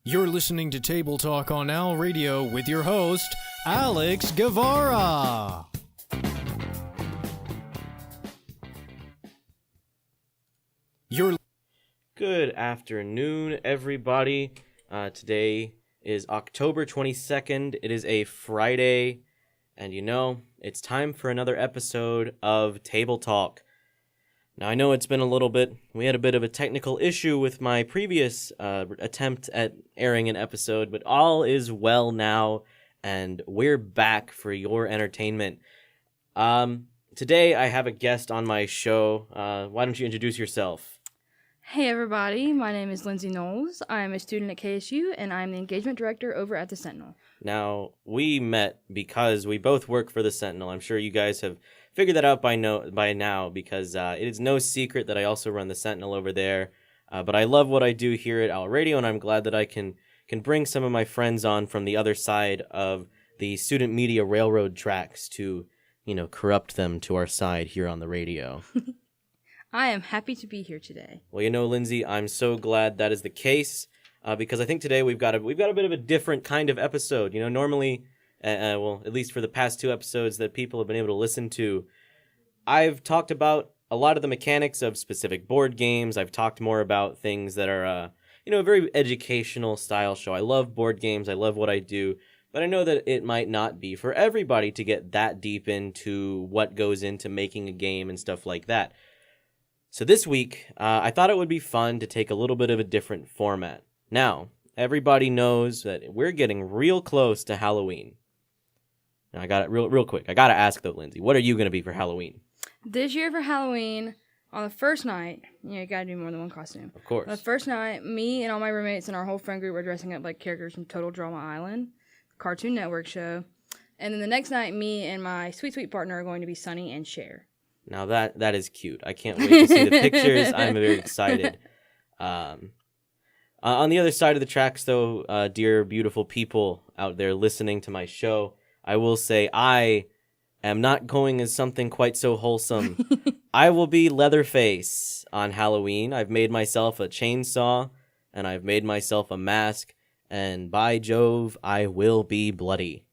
You're listening to Table Talk on Owl Radio with your host, Alex Guevara. Good afternoon, everybody. Today is October 22nd. It is a Friday, and it's time for another episode of Table Talk. Now, I know it's been a little bit. We had a bit of a technical issue with my previous attempt at airing an episode, but all is well now, and we're back for your entertainment. Today, I have a guest on my show. Why don't you introduce yourself? Hey everybody, my name is Lindsay Knowles. I'm a student at KSU, and I'm the engagement director over at the Sentinel. Now, we met because we both work for the Sentinel. I'm sure you guys have figured that out by now because it is no secret that I also run the Sentinel over there. But I love what I do here at Owl Radio, and I'm glad that I can bring some of my friends on from the other side of the student media railroad tracks to, corrupt them to our side here on the radio. I am happy to be here today. Well, Lindsay, I'm so glad that is the case because I think today we've got a bit of a different kind of episode. Normally, at least for the past two episodes that people have been able to listen to, I've talked about a lot of the mechanics of specific board games. I've talked more about things that are, a very educational style show. I love board games. I love what I do. But I know that it might not be for everybody to get that deep into what goes into making a game and stuff like that. So this week, I thought it would be fun to take a little bit of a different format. Now, everybody knows that we're getting real close to Halloween. Now, I got it real quick. I got to ask, though, Lindsay, what are you going to be for Halloween? This year for Halloween, on the first night, you got to do more than one costume. Of course. On the first night, me and all my roommates and our whole friend group were dressing up like characters from Total Drama Island, Cartoon Network show. And then the next night, me and my sweet, sweet partner are going to be Sunny and Cher. Now that is cute. I can't wait to see the pictures. I'm very excited. On the other side of the tracks, though, dear beautiful people out there listening to my show, I will say I am not going as something quite so wholesome. I will be Leatherface on Halloween. I've made myself a chainsaw, and I've made myself a mask, and by Jove, I will be bloody.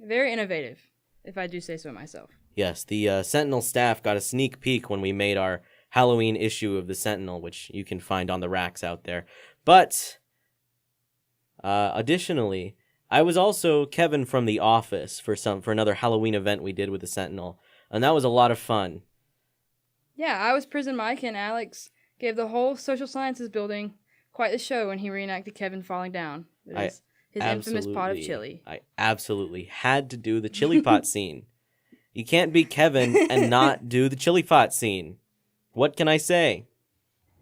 Very innovative, if I do say so myself. Yes, the Sentinel staff got a sneak peek when we made our Halloween issue of the Sentinel, which you can find on the racks out there. But, additionally, I was also Kevin from The Office for another Halloween event we did with the Sentinel, and that was a lot of fun. Yeah, I was Prison Mike, and Alex gave the whole social sciences building quite the show when he reenacted Kevin falling down. His infamous pot of chili. I absolutely had to do the chili pot scene. You can't be Kevin and not do the chili pot scene. What can I say?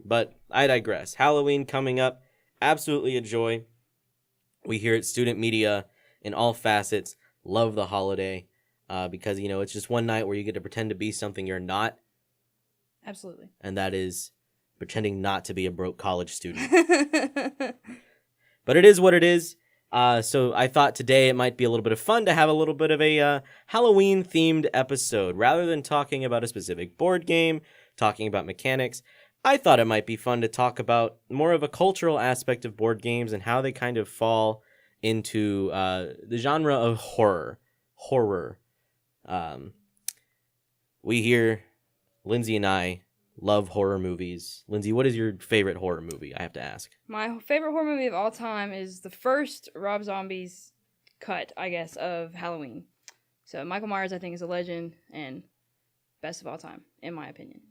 But I digress. Halloween coming up. Absolutely a joy. We here at Student Media in all facets love the holiday because, it's just one night where you get to pretend to be something you're not. Absolutely. And that is pretending not to be a broke college student. But it is what it is. So I thought today it might be a little bit of fun to have a little bit of a Halloween-themed episode. Rather than talking about a specific board game, talking about mechanics, I thought it might be fun to talk about more of a cultural aspect of board games and how they kind of fall into the genre of horror. We here, Lindsay and I, love horror movies. Lindsay, what is your favorite horror movie? I have to ask. My favorite horror movie of all time is the first Rob Zombie's cut, I guess, of Halloween. So Michael Myers, I think, is a legend and best of all time, in my opinion.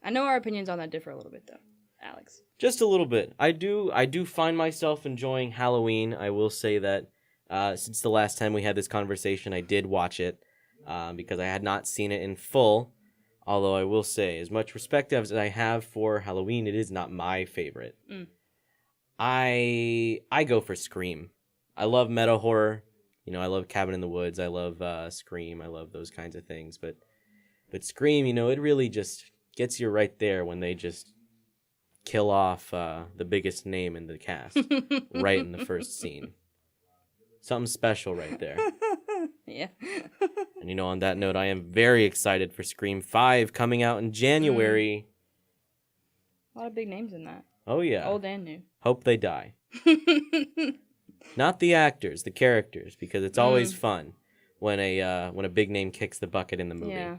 I know our opinions on that differ a little bit, though. Alex. Just a little bit. I do find myself enjoying Halloween. I will say that since the last time we had this conversation, I did watch it because I had not seen it in full. Although I will say, as much respect as I have for Halloween, it is not my favorite. I go for Scream. I love meta horror. I love Cabin in the Woods. I love Scream. I love those kinds of things. But Scream, it really just gets you right there when they just kill off the biggest name in the cast right in the first scene. Something special right there. Yeah. And, on that note, I am very excited for Scream 5 coming out in January. A lot of big names in that. Oh, yeah. Old and new. Hope they die. Not the actors, the characters, because it's always fun when a big name kicks the bucket in the movie. Yeah.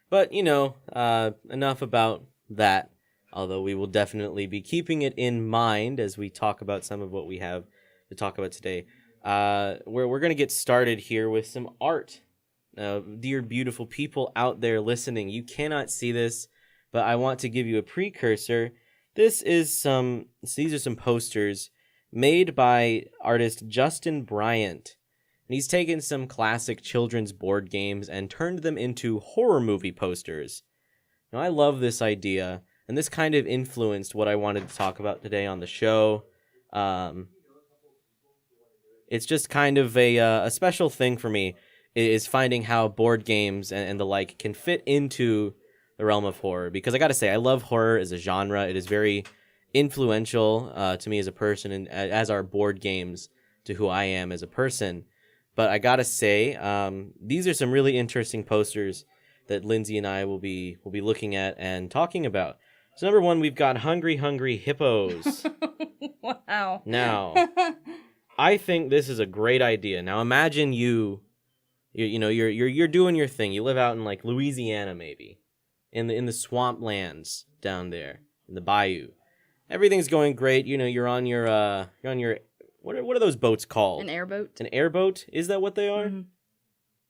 But, enough about that, although we will definitely be keeping it in mind as we talk about some of what we have to talk about today. We're going to get started here with some art. Dear beautiful people out there listening, you cannot see this, but I want to give you a precursor. These are some posters made by artist Justin Bryant. And he's taken some classic children's board games and turned them into horror movie posters. Now, I love this idea, and this kind of influenced what I wanted to talk about today on the show. It's just kind of a special thing for me, is finding how board games and the like can fit into the realm of horror. Because I gotta say, I love horror as a genre. It is very influential to me as a person, and as are board games to who I am as a person. But I gotta say, these are some really interesting posters that Lindsay and I will be looking at and talking about. So number one, we've got Hungry Hungry Hippos. Wow. Now, I think this is a great idea. Now imagine you're doing your thing. You live out in like Louisiana, maybe, in the swamplands down there in the bayou. Everything's going great. You're on your what are those boats called? An airboat. An airboat? Is that what they are? Mm-hmm.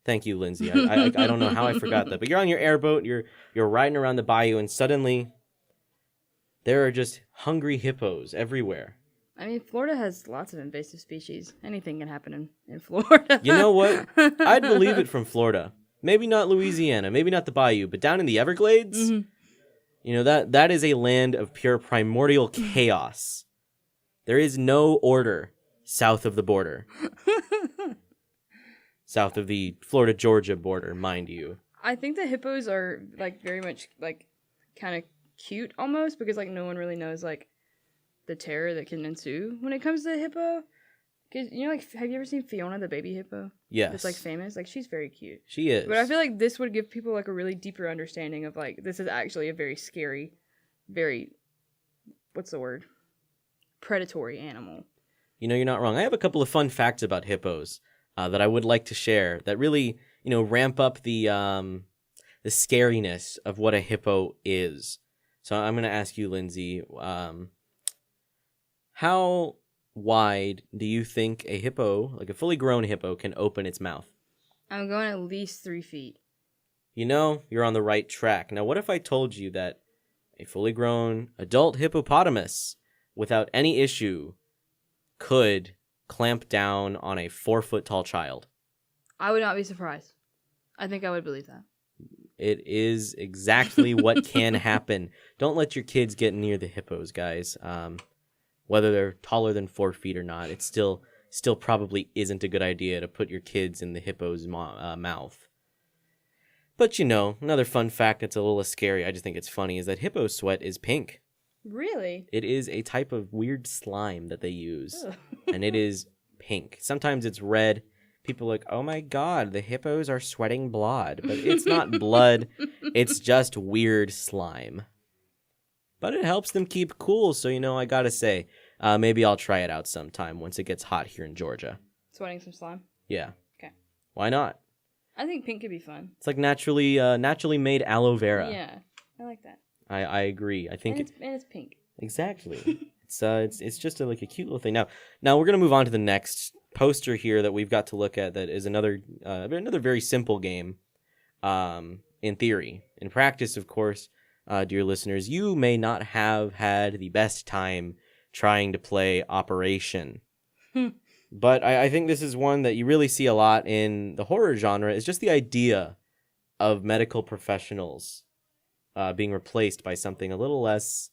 Thank you, Lindsay. I don't know how I forgot that, but you're on your airboat. You're riding around the bayou, and suddenly there are just hungry hippos everywhere. I mean, Florida has lots of invasive species. Anything can happen in Florida. You know what? I'd believe it from Florida. Maybe not Louisiana, maybe not the bayou, but down in the Everglades, that is a land of pure primordial chaos. There is no order south of the border. South of the Florida-Georgia border, mind you. I think the hippos are, very much, kind of cute almost, because, no one really knows, the terror that can ensue when it comes to hippo. Because, have you ever seen Fiona the baby hippo? Yes. It's, famous. She's very cute. She is. But I feel like this would give people, a really deeper understanding of, this is actually a very scary, very, what's the word? Predatory animal. You're not wrong. I have a couple of fun facts about hippos that I would like to share that really, ramp up the scariness of what a hippo is. So I'm going to ask you, Lindsay, how wide do you think a hippo, a fully grown hippo, can open its mouth? I'm going at least 3 feet. You're on the right track. Now, what if I told you that a fully grown adult hippopotamus, without any issue, could clamp down on a 4-foot-tall child? I would not be surprised. I think I would believe that. It is exactly what can happen. Don't let your kids get near the hippos, guys. Whether they're taller than 4 feet or not, it still probably isn't a good idea to put your kids in the hippo's mouth. But another fun fact that's a little scary, I just think it's funny, is that hippo sweat is pink. Really? It is a type of weird slime that they use, Ugh. and it is pink. Sometimes it's red. People are like, oh my god, the hippos are sweating blood. But it's not blood, it's just weird slime. But it helps them keep cool, so I gotta say, maybe I'll try it out sometime once it gets hot here in Georgia. Sweating some slime? Yeah. Okay. Why not? I think pink could be fun. It's like naturally made aloe vera. Yeah, I like that. I agree. I think and it's pink. Exactly. It's just a cute little thing. Now we're gonna move on to the next poster here that we've got to look at. That is another very simple game. In theory, in practice, of course, dear listeners, you may not have had the best time trying to play Operation. But I think this is one that you really see a lot in the horror genre. Is just the idea of medical professionals being replaced by something a little less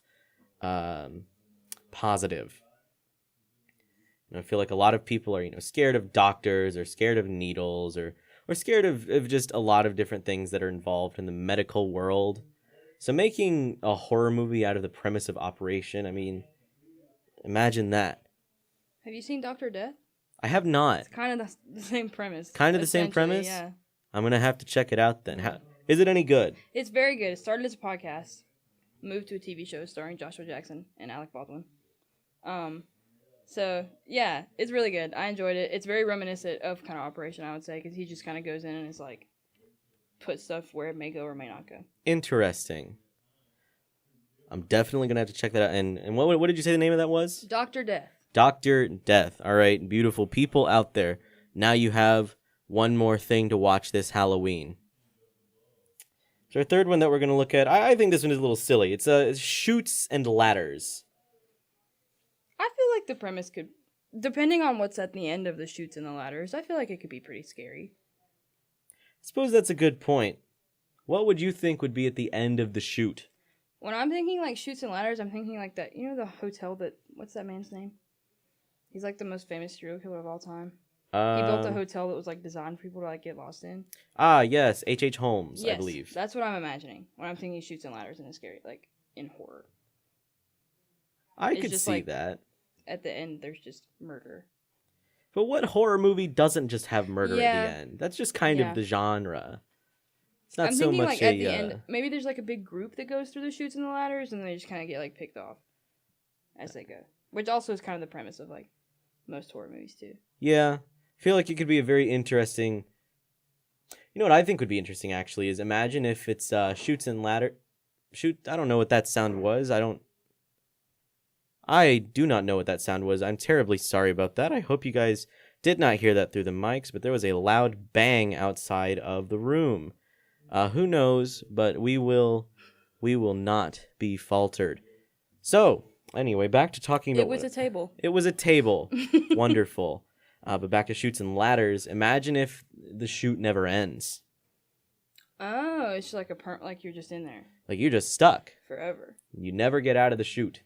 positive. I feel like a lot of people are, scared of doctors or scared of needles or scared of just a lot of different things that are involved in the medical world. So making a horror movie out of the premise of Operation, I mean, imagine that. Have you seen Dr. Death? I have not. It's kind of the same premise. Kind of the same premise? Yeah. I'm going to have to check it out then. Is it any good? It's very good. It started as a podcast. moved to a TV show starring Joshua Jackson and Alec Baldwin. So yeah, it's really good. I enjoyed it. It's very reminiscent of kind of Operation, I would say, because he just kind of goes in and is like, put stuff where it may go or may not go. Interesting. I'm definitely gonna have to check that out. And what did you say the name of that was? Dr. Death. Dr. Death. All right, beautiful people out there. Now you have one more thing to watch this Halloween. So our third one that we're gonna look at, I think this one is a little silly. It's Chutes and Ladders. I feel like the premise could, depending on what's at the end of the chutes and the ladders, I feel like it could be pretty scary. I suppose that's a good point. What would you think would be at the end of the chute? When I'm thinking like chutes and ladders, I'm thinking like that, the hotel that, what's that man's name? He's like the most famous serial killer of all time. He built a hotel that was like designed for people to like get lost in. Ah, yes, H.H. Holmes, yes, I believe. That's what I'm imagining when I'm thinking chutes and ladders and it's scary, like in horror. I It's could just see like- that. At the end, there's just murder. But what horror movie doesn't just have murder Yeah. at the end? That's just kind Yeah. of the genre. It's not I'm so thinking much like at the end, maybe there's like a big group that goes through the chutes and the ladders, and they just kind of get like picked off as they go. Which also is kind of the premise of like most horror movies too. Yeah. I feel like it could be a very interesting... You know what I think would be interesting, actually, is imagine if it's Chutes and Ladder... I don't know what that sound was. I do not know what that sound was. I'm terribly sorry about that. I hope you guys did not hear that through the mics, but there was a loud bang outside of the room. Who knows, but we will not be faltered. So, anyway, back to talking about... It was a table. It was a table. Wonderful. But back to Chutes and Ladders. Imagine if the chute never ends. Oh, it's just like like you're just in there Like, you're just stuck. forever. You never get out of the chute.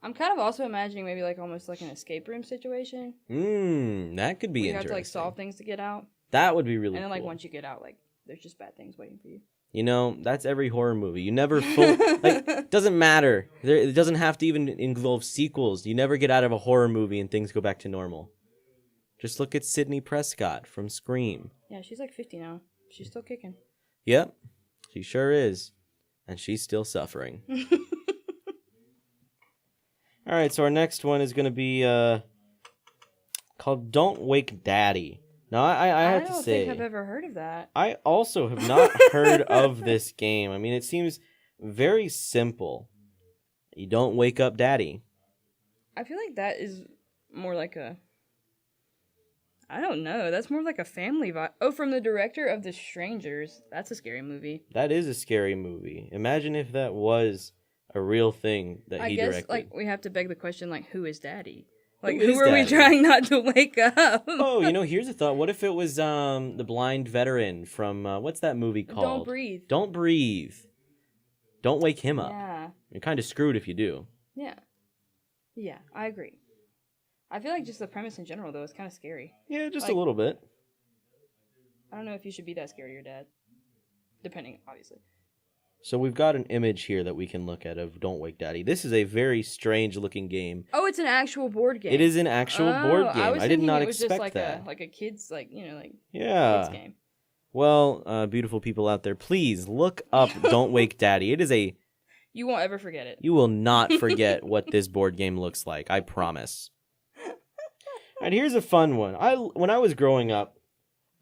I'm kind of also imagining maybe like almost like an escape room situation. That could be Where you interesting. have to like solve things to get out. That would be really And then like cool. once you get out, like there's just bad things waiting for you. You know, that's every horror movie. You never doesn't matter. It doesn't have to even involve sequels. You never get out of a horror movie and things go back to normal. Just look at Sidney Prescott from Scream. Yeah, she's like 50 now. She's still kicking. Yep, she sure is. And she's still suffering. All right, so our next one is going to be called Don't Wake Daddy. Now, I have to don't say... think I've ever heard of that. I also have not heard of this game. I mean, it seems very simple. You don't wake up daddy. I feel like that is more like a... I don't know. That's more like a family vibe. Oh, from the director of The Strangers. That's a scary movie. That is a scary movie. Imagine if that was a real thing that he directed. Like, we have to beg the question, like, who is daddy? Like, Who is who are we daddy? trying not to wake up? Oh, here's a thought. What if it was the blind veteran from, what's that movie called? Don't Breathe. Don't Breathe. Don't wake him up. Yeah. You're kind of screwed if you do. Yeah. Yeah, I agree. I feel like just the premise in general, though, is kind of scary. Yeah, just Like- a little bit. I don't know if you should be that scared of your dad. Depending, obviously. So we've got an image here that we can look at of Don't Wake Daddy. This is a very strange looking game. Oh, it's an actual board game. It is an actual board game. was I did thinking not it was expect just like that. like a kid's, like, Yeah. kids game. Well, beautiful people out there, please look up Don't Wake Daddy. It is You won't ever forget it. you will not forget what this board game looks like. I promise. All right, here's a fun one. When I was growing up,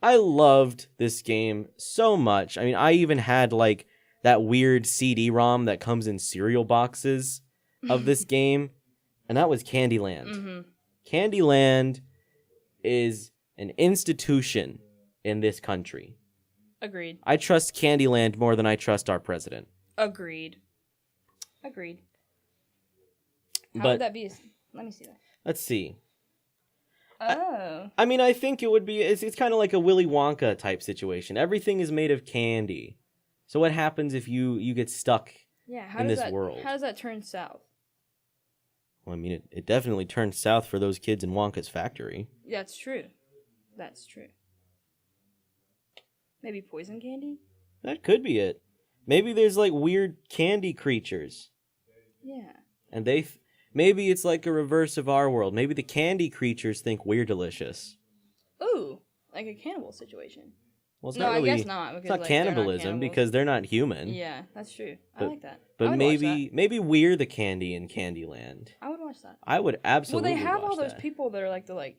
I loved this game so much. I mean, I even had like that weird CD-ROM that comes in cereal boxes of this game, and that was Candyland. Mm-hmm. Candyland is an institution in this country. Agreed. I trust Candyland more than I trust our president. Agreed. How But would that be? Let me see that. let's see. Oh. I mean, I think it would be. It's kind of like a Willy Wonka type situation. Everything is made of candy. So what happens if you get stuck? Yeah. in this world. How does that turn south? Well, I mean, it definitely turned south for those kids in Wonka's factory. That's true. That's true. Maybe poison candy? That could be it. Maybe there's like weird candy creatures, Yeah. and maybe it's like a reverse of our world. Maybe the candy creatures think we're delicious. Ooh, like a cannibal situation. Well, it's No, not really. I guess not. Because, It's not like, they're not cannibalism cannibals. because they're not human. Yeah, that's true. I But- like that. I But would watch maybe we're the candy in Candyland. that. I would watch that. I would absolutely. Well, they have watch all those that. people that are like the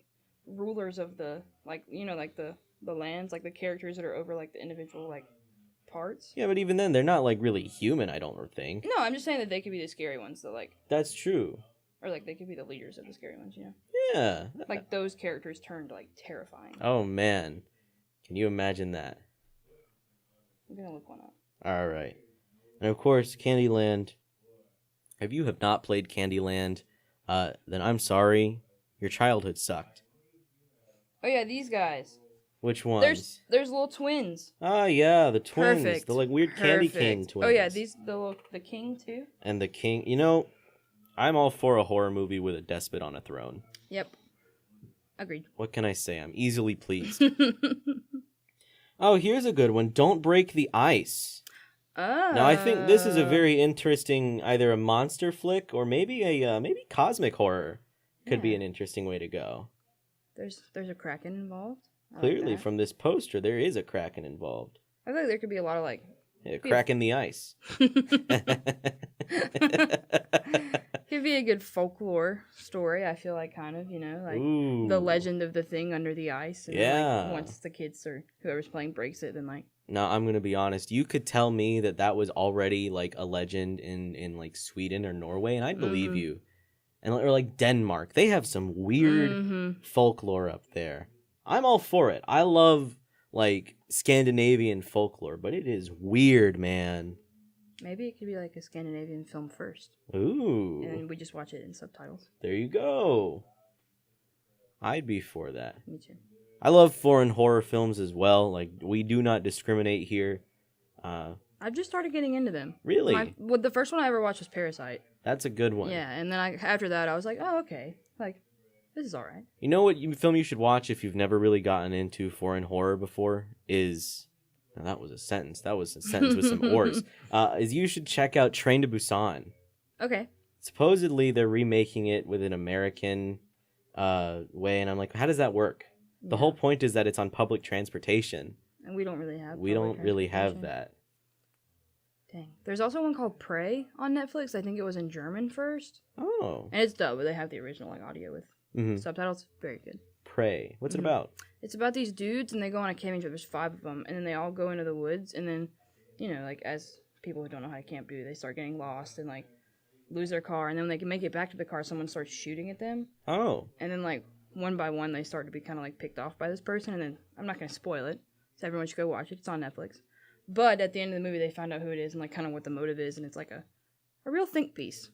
rulers of the like the lands, like the characters that are over like the individual like parts. Yeah, but even then, they're not like really human. I don't think. No, I'm just saying that they could be the scary ones. That like, That's true. or like they could be the leaders of the scary ones. You know, Yeah. like those characters turned like terrifying. Oh man, can you imagine that? I'm gonna look one up. All right, and of course, Candyland. If you have not played Candyland, then I'm sorry, your childhood sucked. Oh yeah, these guys. Which ones? There's little twins. Ah, yeah, the twins, Perfect. the like weird Candy King Perfect. twins. Oh yeah, the king too. And the king. You know, I'm all for a horror movie with a despot on a throne. Yep. Agreed. What can I say? I'm easily pleased. Oh, here's a good one. Don't Break the Ice. Now, I think this is a very interesting, either a monster flick or maybe maybe cosmic horror could be Yeah. an interesting way to go. There's a kraken involved. I like Clearly, that. from this poster, there is a kraken involved. I feel like there could be a lot of like. A crack in the ice. Could be a good folklore story. I feel like kind of, you know, like Ooh. the legend of the thing under the ice. And then, Yeah. like, once the kids or whoever's playing breaks it, then like. Now, I'm gonna be honest. You could tell me that was already like a legend in like Sweden or Norway, and I'd believe Mhm. you. And or like Denmark, they have some weird Mhm. folklore up there. I'm all for it. I love like Scandinavian folklore, but it is weird, man. Maybe it could be like a Scandinavian film first, Ooh, and then we just watch it in subtitles. there you go. I'd be for that. Me too. I love foreign horror films as well. Like, we do not discriminate here. I've just started getting into them. Really? Well, the first one I ever watched was Parasite. That's a good one. Yeah, and then after that I was like, oh okay, like this is all right. You know what film you should watch if you've never really gotten into foreign horror before is... Now, that was a sentence. That was a sentence with some ors. Is you should check out Train to Busan. Okay. Supposedly, they're remaking it with an American way, and I'm like, how does that work? The whole point is that it's on public transportation. And we don't really have. We public don't really have transportation. that. Dang. There's also one called Prey on Netflix. I think it was in German first. Oh. And it's dubbed, but they have the original like audio with Mm-hmm. subtitles. Very good. Prey. What's it Mhm. about? It's about these dudes and they go on a camping trip. There's 5 of them, and then they all go into the woods, and then, you know, like as people who don't know how to camp do, they start getting lost and like lose their car, and then when they can make it back to the car, someone starts shooting at them, Oh. and then like one by one they start to be kind of like picked off by this person, and then I'm not gonna spoil it, so everyone should go watch it. It's on Netflix. But at the end of the movie, they find out who it is and like kind of what the motive is, and it's like a real think piece.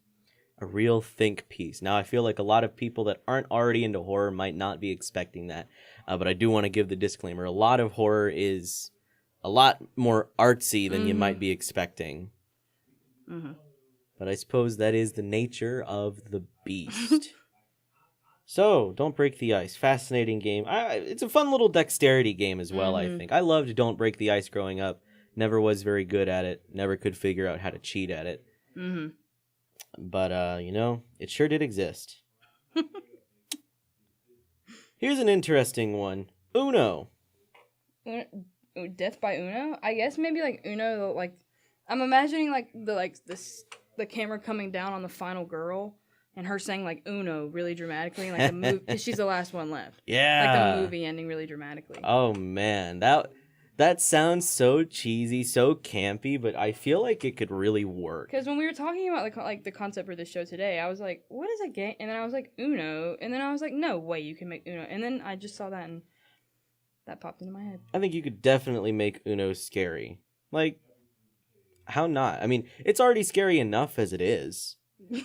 A real think piece. Now, I feel like a lot of people that aren't already into horror might not be expecting that. But I do want to give the disclaimer. A lot of horror is a lot more artsy than you might be expecting. Mm-hmm. But I suppose that is the nature of the beast. So, Don't Break the Ice. Fascinating game. It's a fun little dexterity game as well, I think. I loved Don't Break the Ice growing up. Never was very good at it. Never could figure out how to cheat at it. Mm-hmm. But, you know, it sure did exist. Here's an interesting one. Uno. Death by Uno? I guess maybe like Uno, like I'm imagining like the camera coming down on the final girl and her saying like Uno really dramatically, like the movie. She's the last one left. Yeah. Like the movie ending really dramatically. Oh man, that sounds so cheesy, so campy, but I feel like it could really work. Because when we were talking about like the concept for this show today, I was like, "What is a game?" And then I was like, "Uno," and then I was like, "No way, you can make Uno." And then I just saw that and that popped into my head. I think you could definitely make Uno scary. Like, how not? I mean, it's already scary enough as it is.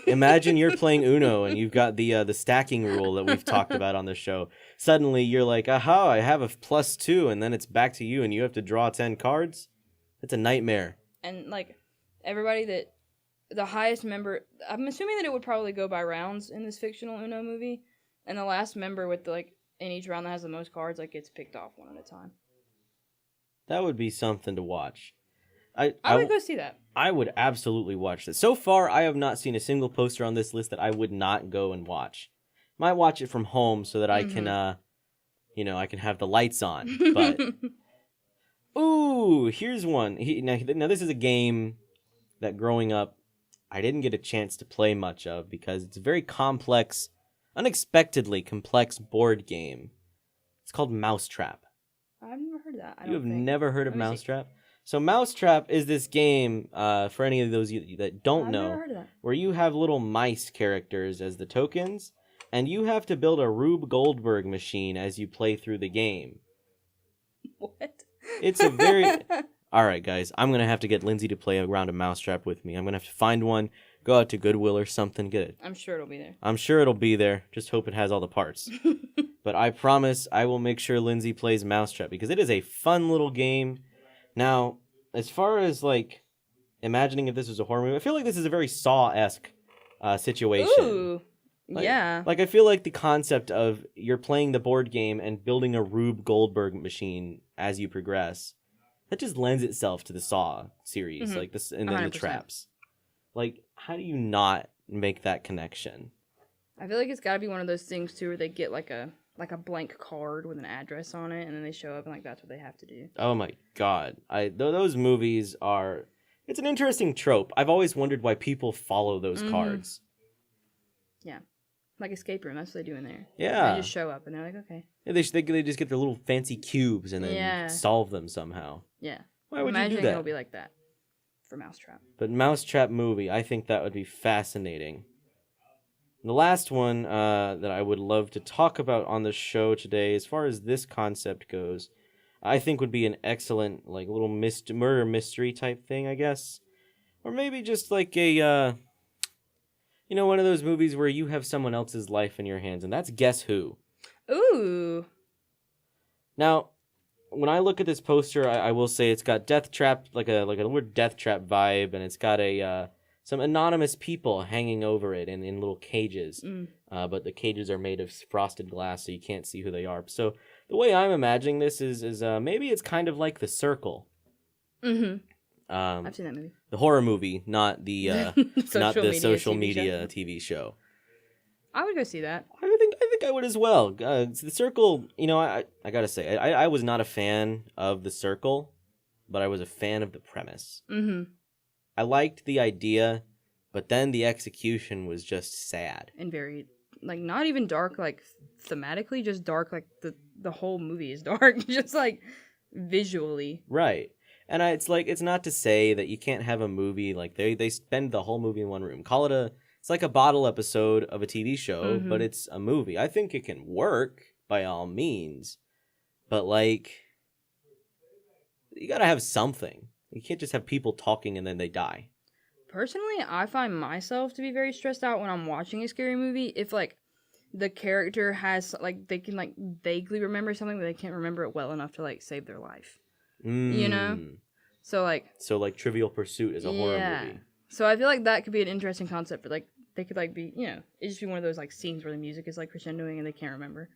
Imagine you're playing Uno and you've got the stacking rule that we've talked about on the show. Suddenly you're like, aha, I have a +2, and then it's back to you and you have to draw 10 cards? It's a nightmare. And like everybody that the highest member, I'm assuming that it would probably go by rounds in this fictional Uno movie, and the last member with the, like in each round that has the most cards like gets picked off one at a time. That would be something to watch. I would go see that. I would absolutely watch this. So far, I have not seen a single poster on this list that I would not go and watch. Might watch it from home so that I can, I can have the lights on. But Ooh, here's one. Now this is a game that growing up I didn't get a chance to play much of because it's a very complex, unexpectedly complex board game. It's called Mousetrap. I've never heard of that. I You have don't think. never heard of Let me see. Mousetrap? So Mousetrap is this game, for any of those you that don't I've know, never heard of that. where you have little mice characters as the tokens, and you have to build a Rube Goldberg machine as you play through the game. What? It's a very... All right, guys, I'm going to have to get Lindsay to play a round of Mousetrap with me. I'm going to have to find one, go out to Goodwill or something, get it. I'm sure it'll be there. I'm sure it'll be there. Just hope it has all the parts. But I promise I will make sure Lindsay plays Mousetrap because it is a fun little game. Now, as far as, like, imagining if this was a horror movie, I feel like this is a very Saw-esque situation. Ooh. Yeah. Like, I feel like the concept of you're playing the board game and building a Rube Goldberg machine as you progress, that just lends itself to the Saw series, like this, and then the 100%. traps. Like, how do you not make that connection? I feel like it's got to be one of those things too, where they get like a blank card with an address on it, and then they show up and like that's what they have to do. Oh my god, those movies are. It's an interesting trope. I've always wondered why people follow those cards. Yeah, like escape room. That's what they do in there. Yeah, They just show up and they're like, okay. Yeah, they just get their little fancy cubes and then Yeah. solve them somehow. Yeah. Why would Imagining you do that? it'll be like that for Mousetrap. But Mousetrap movie, I think that would be fascinating. The last one that I would love to talk about on the show today, as far as this concept goes, I think would be an excellent, like, little murder mystery type thing, I guess. Or maybe just like a, one of those movies where you have someone else's life in your hands, and that's Guess Who. Ooh. Now, when I look at this poster, I will say it's got death trap, like a weird death trap vibe, and it's got some anonymous people hanging over it in little cages. But the cages are made of frosted glass, so you can't see who they are. So the way I'm imagining this is maybe it's kind of like The Circle. Mm-hmm. I've seen that movie. The horror movie, not the social media TV TV show. I would go see that. I think I would as well. The Circle, I gotta say, I was not a fan of The Circle, but I was a fan of the premise. Mm-hmm. I liked the idea, but then the execution was just sad. And very, like, not even dark, like, thematically, just dark, like, the whole movie is dark, just, like, visually. Right. And it's not to say that you can't have a movie, like, they spend the whole movie in one room. It's like a bottle episode of a TV show, but it's a movie. I think it can work, by all means, but, like, you gotta have something. You can't just have people talking and then they die. Personally, I find myself to be very stressed out when I'm watching a scary movie if, like, the character has, like, they can, like, vaguely remember something, but they can't remember it well enough to, like, save their life. You know? So, like... Trivial Pursuit is a horror movie. So I feel like that could be an interesting concept, but, like, they could, like, be, it'd just be one of those, like, scenes where the music is, like, crescendoing and they can't remember.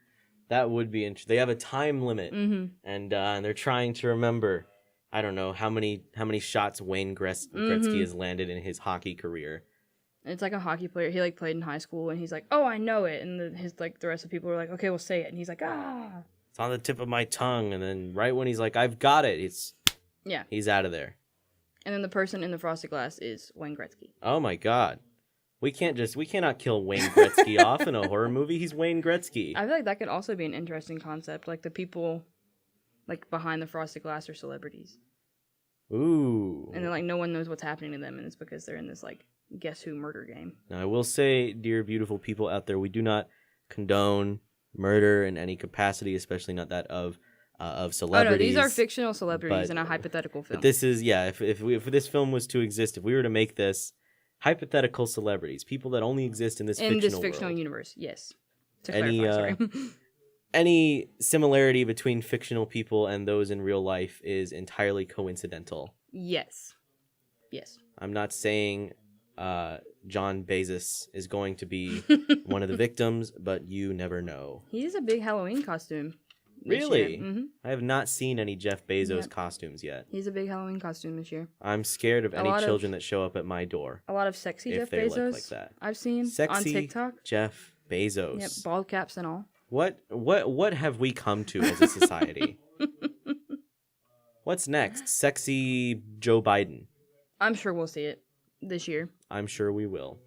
That would be interesting. They have a time limit, and they're trying to remember... I don't know how many shots Wayne Gretzky has landed in his hockey career. It's like a hockey player. He like played in high school, and he's like, "Oh, I know it." And the rest of the people are like, "Okay, we'll say it." And he's like, "Ah." It's on the tip of my tongue, and then right when he's like, "I've got it," he's out of there. And then the person in the frosted glass is Wayne Gretzky. Oh my god, we cannot kill Wayne Gretzky off in a horror movie. He's Wayne Gretzky. I feel like that could also be an interesting concept. Like the people, like behind the frosted glass are celebrities. Ooh. And then, like, no one knows what's happening to them, and it's because they're in this, like, Guess Who murder game. Now, I will say, dear beautiful people out there, we do not condone murder in any capacity, especially not that of celebrities. Oh, no, these are fictional celebrities in a hypothetical film. But this is, if this film was to exist, if we were to make this hypothetical celebrities, people that only exist in this fictional world. Universe, yes. To clarify, sorry. Any similarity between fictional people and those in real life is entirely coincidental. Yes. I'm not saying John Bezos is going to be one of the victims, but you never know. He's a big Halloween costume. Really? Mm-hmm. I have not seen any Jeff Bezos costumes yet. He's a big Halloween costume this year. I'm scared of any children that show up at my door. A lot of sexy if Jeff they Bezos look like that. I've seen Sexy on TikTok. Jeff Bezos. Yep, bald caps and all. What have we come to as a society? What's next? Sexy Joe Biden. I'm sure we'll see it this year. I'm sure we will.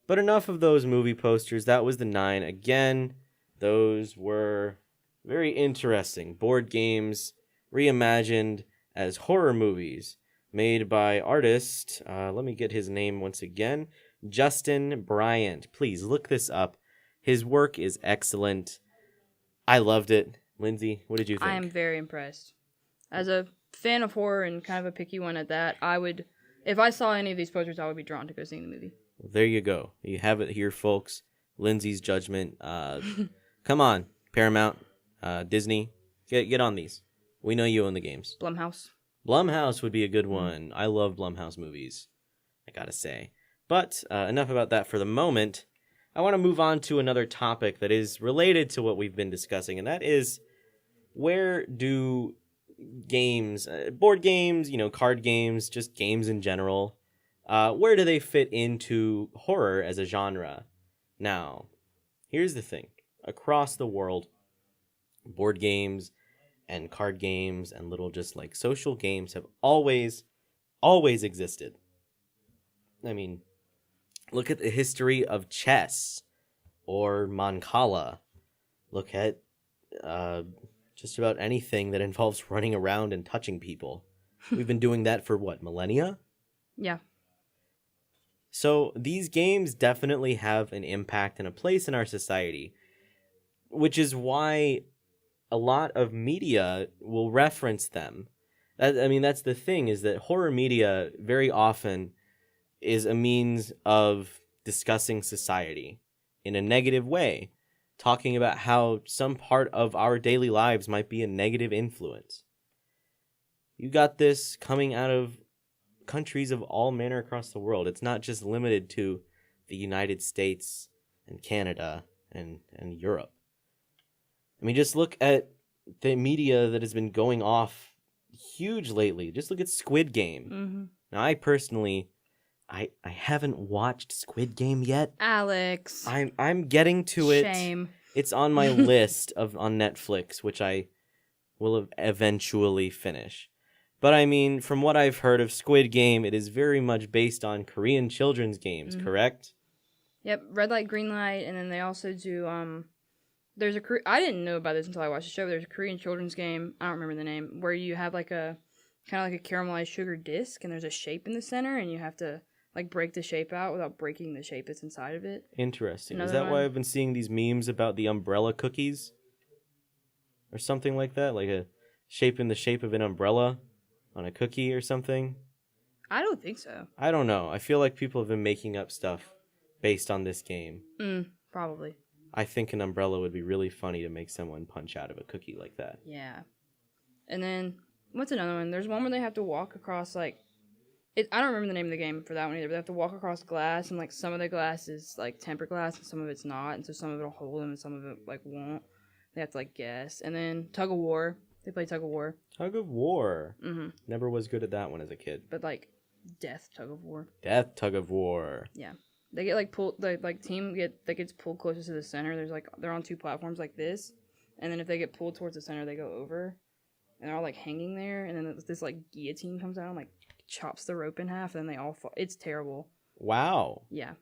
But enough of those movie posters. That was the 9. Again, those were very interesting. Board games reimagined as horror movies made by artist, let me get his name once again, Justin Bryant. Please look this up. His work is excellent. I loved it. Lindsay, what did you think? I am very impressed. As a fan of horror and kind of a picky one at that, if I saw any of these posters, I would be drawn to go see the movie. Well, there you go. You have it here, folks. Lindsay's judgment. Come on, Paramount, Disney, get on these. We know you own the games. Blumhouse would be a good one. I love Blumhouse movies, I gotta say. But enough about that for the moment. I want to move on to another topic that is related to what we've been discussing, and that is, where do games, board games, card games, just games in general, where do they fit into horror as a genre? Now, here's the thing. Across the world, board games and card games and little just like social games have always existed. I mean, look at the history of chess or Mancala. Look at just about anything that involves running around and touching people. We've been doing that for what, millennia? Yeah. So these games definitely have an impact and a place in our society, which is why a lot of media will reference them. That's the thing, is that horror media very often is a means of discussing society in a negative way, talking about how some part of our daily lives might be a negative influence. You got this coming out of countries of all manner across the world. It's not just limited to the United States and Canada and Europe. I mean, just look at the media that has been going off huge lately. Just look at Squid Game. Mm-hmm. Now, I personally, I haven't watched Squid Game yet. Alex. I'm getting to it. Shame. It's on my list on Netflix, which I will eventually finish. But I mean, from what I've heard of Squid Game, it is very much based on Korean children's games, correct? Yep, red light, green light, and then they also do, there's I didn't know about this until I watched the show, but there's a Korean children's game, I don't remember the name, where you have like kind of like a caramelized sugar disc, and there's a shape in the center, and you have to like break the shape out without breaking the shape that's inside of it. Interesting. Another Is that one? why I've been seeing these memes about the umbrella cookies? Or something like that? Like a shape in the shape of an umbrella on a cookie or something? I don't think so. I don't know. I feel like people have been making up stuff based on this game. Probably. I think an umbrella would be really funny to make someone punch out of a cookie like that. Yeah. And then, what's another one? There's one where they have to walk across, I don't remember the name of the game for that one either, but they have to walk across glass, and, some of the glass is, tempered glass, and some of it's not, and so some of it will hold them, and some of it, won't. They have to, guess. And then, tug of war. They play tug of war. Tug of war. Mm-hmm. Never was good at that one as a kid. But, death tug of war. Death tug of war. Yeah. They get, pulled, team that gets pulled closest to the center. There's, they're on two platforms like this, and then if they get pulled towards the center, they go over, and they're all, hanging there, and then this, guillotine comes out and, chops the rope in half, and then they all fall. It's terrible. Wow. Yeah.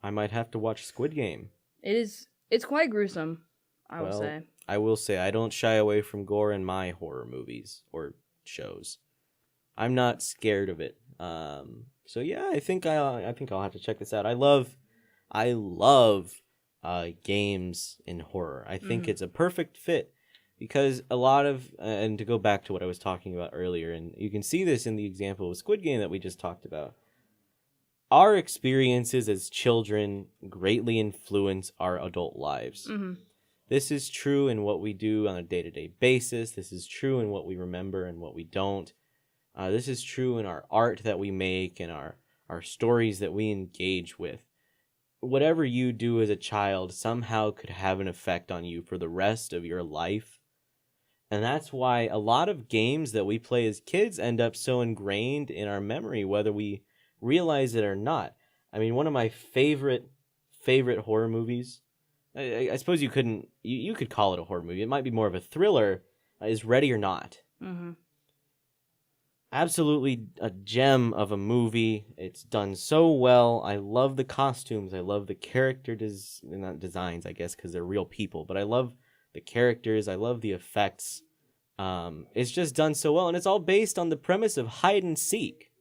I might have to watch Squid Game. It's quite gruesome, I would say. I will say, I don't shy away from gore in my horror movies or shows. I'm not scared of it. So yeah, I think I'll have to check this out. I love games in horror. I think it's a perfect fit. Because a lot of, and to go back to what I was talking about earlier, and you can see this in the example of Squid Game that we just talked about, our experiences as children greatly influence our adult lives. Mm-hmm. This is true in what we do on a day-to-day basis. This is true in what we remember and what we don't. This is true in our art that we make and our stories that we engage with. Whatever you do as a child somehow could have an effect on you for the rest of your life. And that's why a lot of games that we play as kids end up so ingrained in our memory, whether we realize it or not. I mean, one of my favorite horror movies, I suppose you could call it a horror movie. It might be more of a thriller, is Ready or Not. Mm-hmm. Absolutely a gem of a movie. It's done so well. I love the costumes. I love the character not designs, I guess, because they're real people. But I love the characters. I love the effects. It's just done so well, and it's all based on the premise of hide and seek.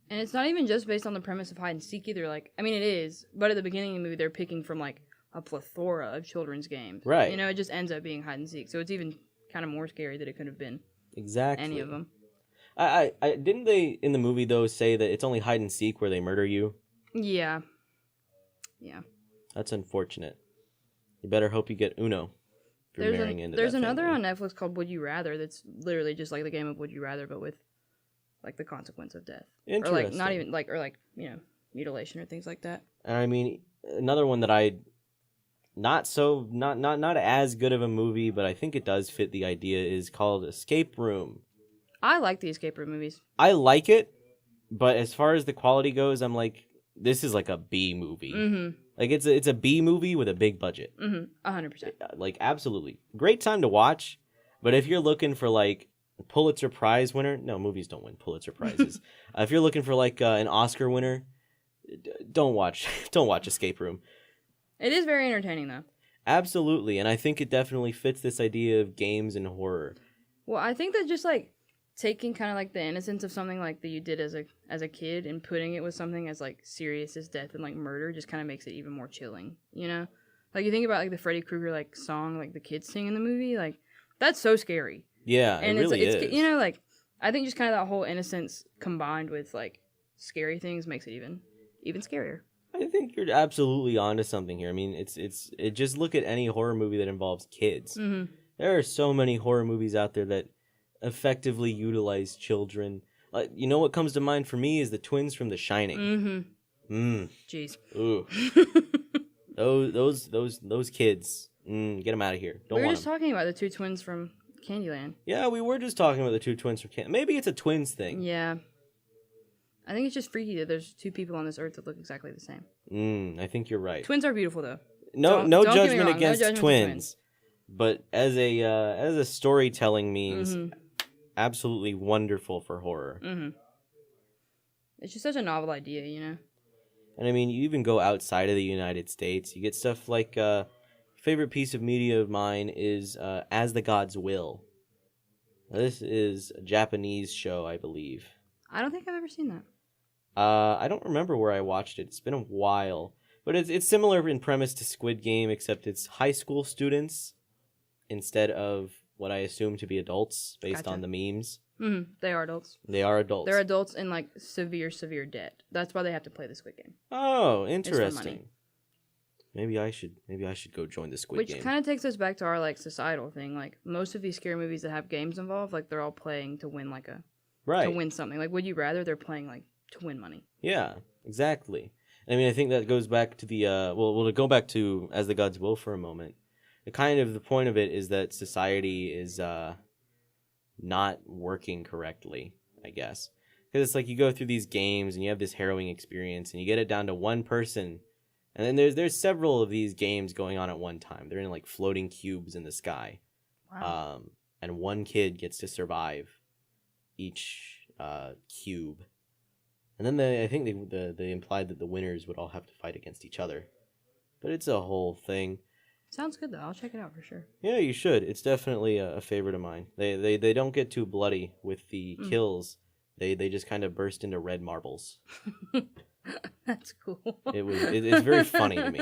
And it's not even just based on the premise of hide and seek either. Like, I mean, it is, but at the beginning of the movie, they're picking from like a plethora of children's games. Right. You know, it just ends up being hide and seek. So it's even kind of more scary that it could have been Exactly. any of them. I didn't they in the movie though say that it's only hide and seek where they murder you? Yeah. Yeah. That's unfortunate. You better hope you get Uno. If you're marrying into there's that another family. on Netflix called Would You Rather that's literally just like the game of Would You Rather, but with like the consequence of death. Interesting. Or like not even like you know, mutilation or things like that. And I mean, another one that not as good of a movie, but I think it does fit the idea is called Escape Room. I like the escape room movies. I like it, but as far as the quality goes, I'm like, this is like a B movie. Mm-hmm. Like it's a B movie with a big budget. Mm-hmm. 100%. Like absolutely great time to watch, but if you're looking for like Pulitzer Prize winner, no, movies don't win Pulitzer Prizes. If you're looking for like an Oscar winner, don't watch Escape Room. It is very entertaining though. Absolutely, and I think it definitely fits this idea of games and horror. Well, I think that just like taking kind of like the innocence of something like that you did as a kid and putting it with something as like serious as death and like murder just kind of makes it even more chilling, you know? Like you think about like the Freddy Krueger like song like the kids sing in the movie, like that's so scary. Yeah, and it really it's is. You know, like I think just kind of that whole innocence combined with like scary things makes it even scarier. I think you're absolutely onto something here. I mean, it just look at any horror movie that involves kids. Mm-hmm. There are so many horror movies out there that effectively utilize children. Like, you know what comes to mind for me is the twins from The Shining. Mm-hmm. Jeez. Ooh. those kids. Get them out of here. Don't we were want just them. talking about the two twins from Candyland. Yeah, we were just talking about the two twins from Candyland. Maybe it's a twins thing. Yeah. I think it's just freaky that there's two people on this earth that look exactly the same. I think you're right. Twins are beautiful though. No Don't get me judgment wrong, against no judgment to twins. But as a storytelling means, absolutely wonderful for horror. Mm-hmm. It's just such a novel idea, you know? And I mean, you even go outside of the United States. You get stuff like, favorite piece of media of mine is As the Gods Will. Now, this is a Japanese show, I believe. I don't think I've ever seen that. I don't remember where I watched it. It's been a while. But it's similar in premise to Squid Game, except it's high school students instead of what I assume to be adults based Gotcha. on the memes. Mm-hmm. They are adults. They are adults. They're adults in like severe debt. That's why they have to play the Squid Game. Oh, money. interesting. Maybe I should go join the Squid Game. Which kind of takes us back to our like societal thing. Like most of these scary movies that have games involved, like they're all playing to win like to win something. Like Would You Rather, they're playing like to win money. Yeah, exactly. I mean, I think that goes back to the to go back to As the Gods Will for a moment. The point of it is that society is not working correctly, I guess. Because it's like you go through these games and you have this harrowing experience and you get it down to one person, and then there's several of these games going on at one time. They're in like floating cubes in the sky. Wow. And one kid gets to survive each cube. And then I think they implied that the winners would all have to fight against each other. But it's a whole thing. Sounds good though. I'll check it out for sure. Yeah, you should. It's definitely a favorite of mine. They don't get too bloody with the kills. They just kind of burst into red marbles. That's cool. It's very funny to me.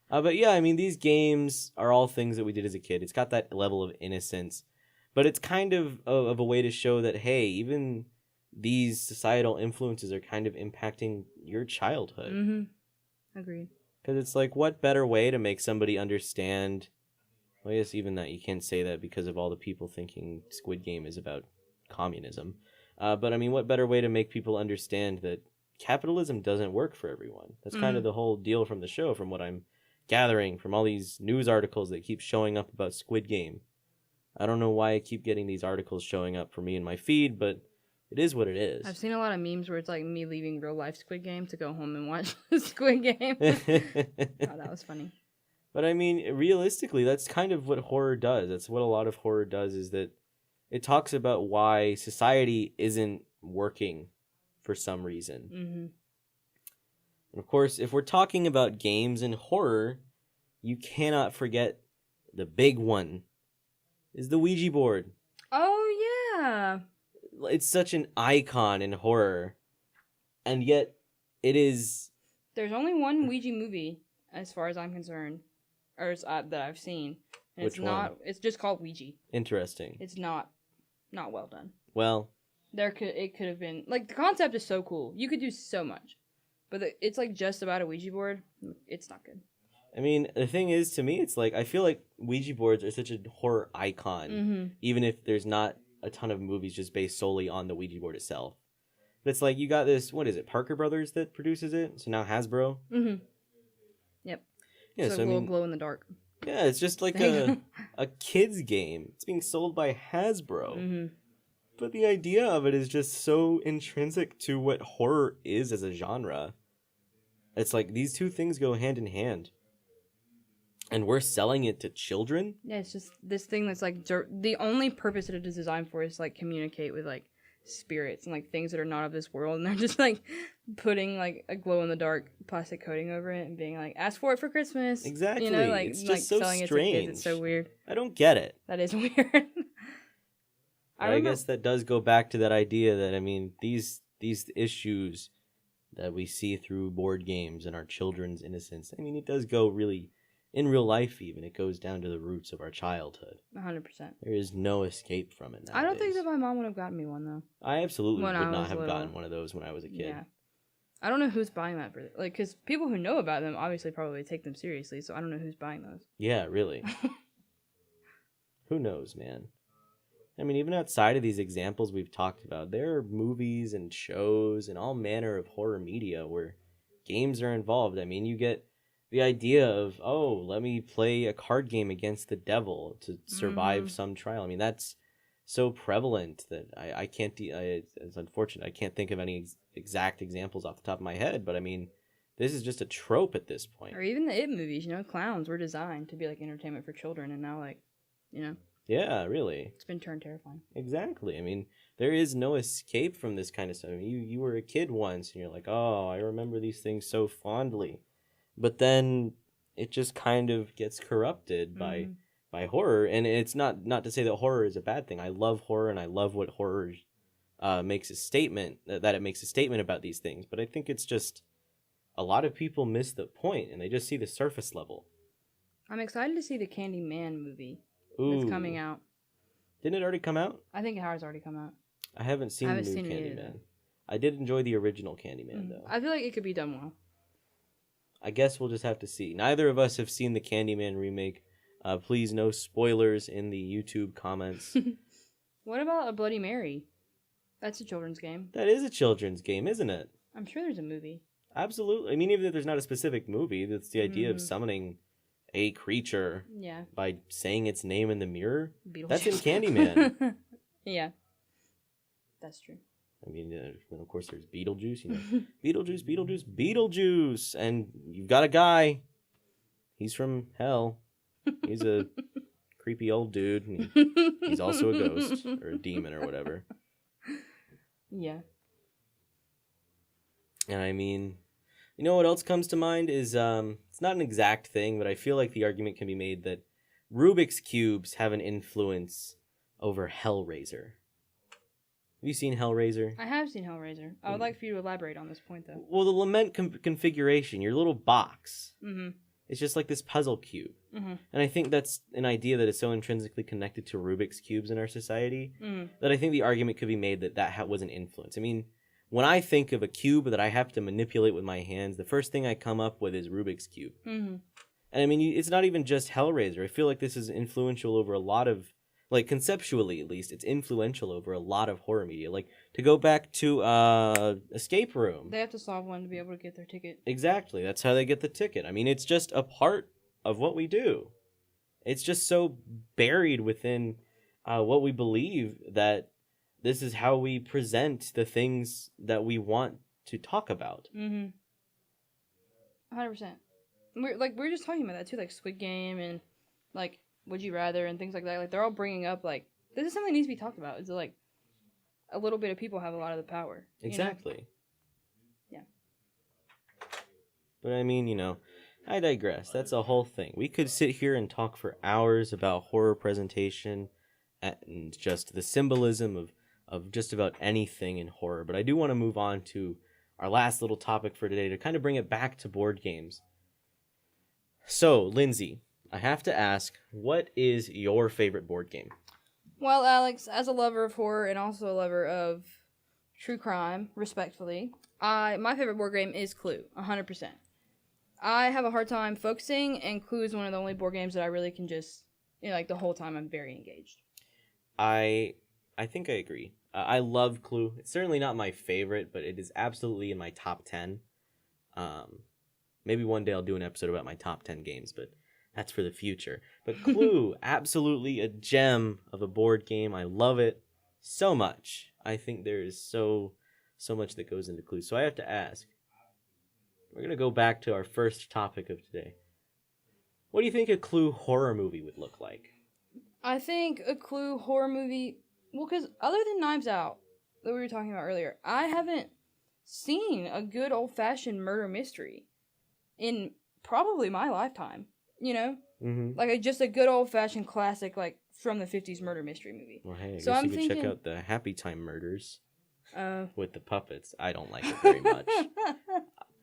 But yeah, I mean, these games are all things that we did as a kid. It's got that level of innocence. But it's kind of a way to show that, hey, even these societal influences are kind of impacting your childhood. Mm-hmm. Agreed. Because it's like, what better way to make somebody understand... Well, I guess even that, you can't say that because of all the people thinking Squid Game is about communism. But I mean, what better way to make people understand that capitalism doesn't work for everyone? That's kind of the whole deal from the show, from what I'm gathering from all these news articles that keep showing up about Squid Game. I don't know why I keep getting these articles showing up for me in my feed, but it is what it is. I've seen a lot of memes where it's like me leaving real life Squid Game to go home and watch Squid Game. Oh, that was funny. But I mean, realistically, that's kind of what horror does. That's what a lot of horror does, is that it talks about why society isn't working for some reason. Mm-hmm. And of course, if we're talking about games and horror, you cannot forget the big one, is the Ouija board. Oh, yeah. It's such an icon in horror, and yet it is... There's only one Ouija movie, as far as I'm concerned, that I've seen. And Which it's not. one? It's just called Ouija. Interesting. It's not well done. Well, It could have been like the concept is so cool. You could do so much, but it's like just about a Ouija board. It's not good. I mean, the thing is, to me, it's like I feel like Ouija boards are such a horror icon, even if there's not a ton of movies just based solely on the Ouija board itself. But it's like you got this, what is it, Parker Brothers that produces it? So now Hasbro? Mm-hmm. Yep. Yeah, so I mean, glow in the dark. yeah, it's just like a kid's game. It's being sold by Hasbro. Mm-hmm. But the idea of it is just so intrinsic to what horror is as a genre. It's like these two things go hand in hand. And we're selling it to children? Yeah, it's just this thing that's like the only purpose that it is designed for is like communicate with like spirits and like things that are not of this world, and they're just like putting like a glow in the dark plastic coating over it and being like, ask for it for Christmas. Exactly. You know, like it's just so selling strange. it to kids. It's so weird. I don't get it. That is weird. I guess that does go back to that idea that, I mean, these issues that we see through board games and our children's innocence, I mean, it does go really, in real life even, it goes down to the roots of our childhood. 100%. There is no escape from it nowadays. I don't think that my mom would have gotten me one, though. I absolutely When would I not was have little. gotten one of those when I was a kid. Yeah. I don't know who's buying that for, like, because people who know about them obviously probably take them seriously, so I don't know who's buying those. Yeah, really. Who knows, man? I mean, even outside of these examples we've talked about, there are movies and shows and all manner of horror media where games are involved. I mean, you get the idea of, oh, let me play a card game against the devil to survive some trial. I mean, that's so prevalent that I can't, it's unfortunate, I can't think of any exact examples off the top of my head, but I mean, this is just a trope at this point. Or even the It movies, you know, clowns were designed to be like entertainment for children, and now, like, you know. Yeah, really. It's been turned terrifying. Exactly. I mean, there is no escape from this kind of stuff. I mean, you were a kid once, and you're like, oh, I remember these things so fondly. But then it just kind of gets corrupted by horror. And it's not to say that horror is a bad thing. I love horror, and I love what horror makes a statement, that it makes a statement about these things. But I think it's just a lot of people miss the point, and they just see the surface level. I'm excited to see the Candyman movie. Ooh. That's coming out. Didn't it already come out? I think ours already come out. I haven't seen the new Candyman. I did enjoy the original Candyman, though. I feel like it could be done well. I guess we'll just have to see. Neither of us have seen the Candyman remake. Please, no spoilers in the YouTube comments. What about a Bloody Mary? That's a children's game. That is a children's game, isn't it? I'm sure there's a movie. Absolutely. I mean, even if there's not a specific movie, that's the idea of summoning a creature by saying its name in the mirror. That's in Candyman. Yeah. That's true. I mean, and of course there's Beetlejuice, you know. Beetlejuice, Beetlejuice, Beetlejuice! And you've got a guy. He's from hell. He's a creepy old dude. And he's also a ghost, or a demon, or whatever. Yeah. And I mean, you know what else comes to mind is, it's not an exact thing, but I feel like the argument can be made that Rubik's Cubes have an influence over Hellraiser. Have you seen Hellraiser? I have seen Hellraiser. I would like for you to elaborate on this point, though. Well, the lament configuration, your little box, Mm-hmm. it's just like this puzzle cube. Mm-hmm. And I think that's an idea that is so intrinsically connected to Rubik's Cubes in our society that I think the argument could be made that that was an influence. I mean, when I think of a cube that I have to manipulate with my hands, the first thing I come up with is Rubik's Cube. Mm-hmm. And I mean, it's not even just Hellraiser. I feel like this is influential over a lot of, like, conceptually at least, it's influential over a lot of horror media. Like, to go back to Escape Room. They have to solve one to be able to get their ticket. Exactly. That's how they get the ticket. I mean, it's just a part of what we do. It's just so buried within what we believe that this is how we present the things that we want to talk about. Mm-hmm. 100%. we're just talking about that too, like Squid Game and like Would You Rather and things like that. Like they're all bringing up like this is something that needs to be talked about. It's like a little bit of people have a lot of the power. Exactly. Yeah. But I mean, I digress. That's a whole thing. We could sit here and talk for hours about horror presentation and just the symbolism of just about anything in horror. But I do want to move on to our last little topic for today to kind of bring it back to board games. So, Lindsay, I have to ask, what is your favorite board game? Well, Alex, as a lover of horror and also a lover of true crime, respectfully, my favorite board game is Clue, 100%. I have a hard time focusing, and Clue is one of the only board games that I really can just, like the whole time I'm very engaged. I think I agree. I love Clue. It's certainly not my favorite, but it is absolutely in my top 10. Maybe one day I'll do an episode about my top 10 games, but that's for the future. But Clue, absolutely a gem of a board game. I love it so much. I think there is so much that goes into Clue. So I have to ask, we're going to go back to our first topic of today. What do you think a Clue horror movie would look like? I think a Clue horror movie, well, because other than Knives Out that we were talking about earlier, I haven't seen a good old-fashioned murder mystery in probably my lifetime, Mm-hmm. Like just a good old-fashioned classic, like from the 50s murder mystery movie. Well, hey, I So guess I'm you could check thinking- out the Happy Time Murders Uh, with the puppets. I don't like it very much.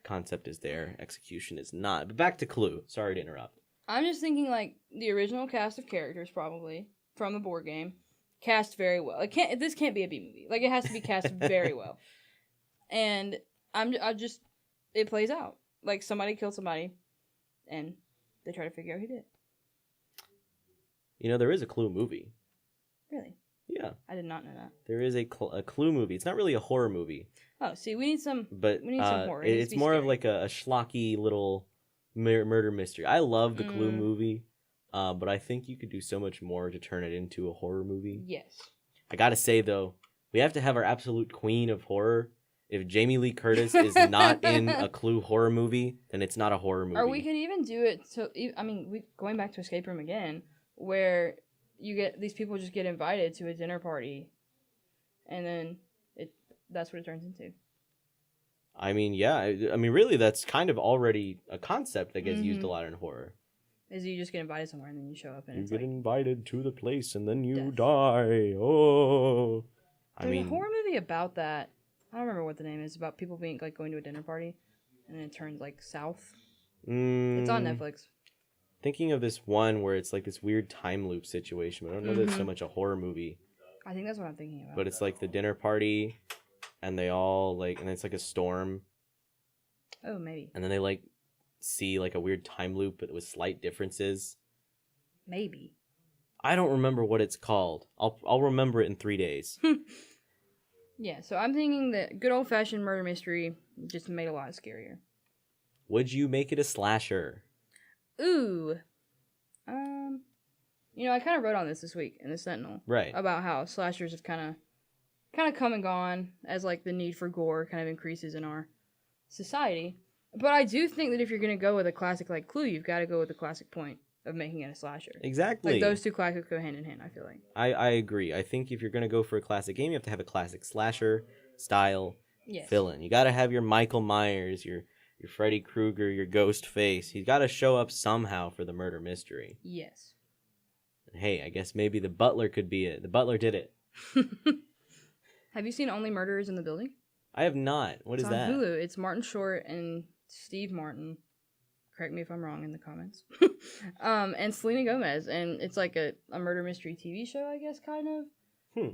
Concept is there, execution is not. But back to Clue. Sorry to interrupt. I'm just thinking like the original cast of characters probably from the board game, cast very well. This can't be a B movie. Like it has to be cast very well. And it plays out. Like somebody killed somebody and they try to figure out who did it. There is a Clue movie. Really? Yeah. I did not know that. There is a Clue movie. It's not really a horror movie. Oh, see, we need some But horror. It needs it's to be more of scary. like a schlocky little murder mystery. I love the Clue Mm. movie, but I think you could do so much more to turn it into a horror movie. Yes. I gotta say, though, we have to have our absolute queen of horror. If Jamie Lee Curtis is not in a Clue horror movie, then it's not a horror movie. Or we could even do it going back to Escape Room again, where these people just get invited to a dinner party, and then that's what it turns into. I mean, yeah. I mean, really, that's kind of already a concept that gets used a lot in horror. Is you just get invited somewhere and then you show up and You it's get like invited to the place and then you death. die. Oh. There's a horror movie about that. I don't remember what the name is, about people being like going to a dinner party and then it turns like south. It's on Netflix. Thinking of this one where it's like this weird time loop situation, but I don't know that it's so much a horror movie. I think that's what I'm thinking about. But it's like the dinner party and they all and it's like a storm. Oh, maybe. And then they see like a weird time loop but with slight differences. Maybe. I don't remember what it's called. I'll remember it in 3 days. Yeah, so I'm thinking that good old-fashioned murder mystery just made a lot scarier. Would you make it a slasher? Ooh. I kind of wrote on this week in the Sentinel. Right. About how slashers have kind of come and gone as like the need for gore kind of increases in our society. But I do think that if you're going to go with a classic like Clue, you've got to go with the classic point of making it a slasher. Exactly. Like those two classics go hand in hand, I feel like. I agree. I think if you're going to go for a classic game, you have to have a classic slasher style villain. You got to have your Michael Myers, your Freddy Krueger, your ghost face. He's got to show up somehow for the murder mystery. Yes. And hey, I guess maybe the butler could be it. The butler did it. Have you seen Only Murderers in the Building? I have not. What is It's that? on Hulu. It's Martin Short and Steve Martin. Correct me if I'm wrong in the comments. And Selena Gomez, and it's like a murder mystery TV show, I guess, kind of.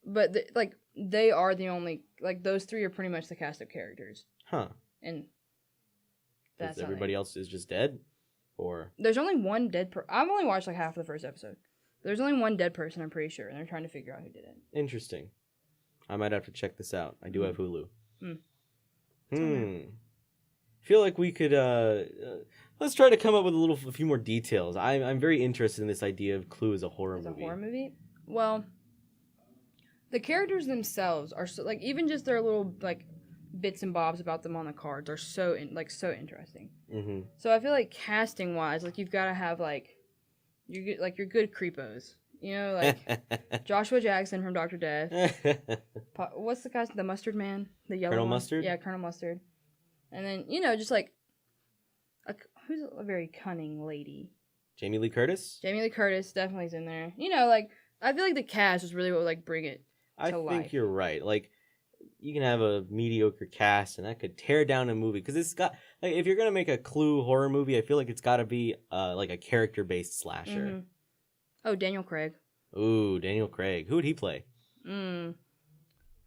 But they are the only those three are pretty much the cast of characters. Huh. And that's how everybody else is just dead, or there's only one dead I've only watched like half of the first episode. There's only one dead person, I'm pretty sure, and they're trying to figure out who did it. Interesting. I might have to check this out. I do have Hulu. Feel like we could let's try to come up with a few more details. I'm very interested in this idea of Clue as a horror movie. A horror movie? Well, the characters themselves are so, even just their little bits and bobs about them on the cards are so interesting. Mm-hmm. So I feel like casting wise, like you've got to have like your good creepos. You know, like Joshua Jackson from Dr. Death. What's the guy's the Mustard Man? The yellow Colonel one? Mustard? Yeah, Colonel Mustard. And then, just like who's a very cunning lady? Jamie Lee Curtis? Jamie Lee Curtis definitely is in there. Like I feel like the cast is really what would like bring it to life. I think you're right. Like you can have a mediocre cast and that could tear down a movie because it's got like if you're gonna make a Clue horror movie, I feel like it's got to be like a character based slasher. Mm-hmm. Oh, Daniel Craig. Ooh, Daniel Craig. Who would he play? Let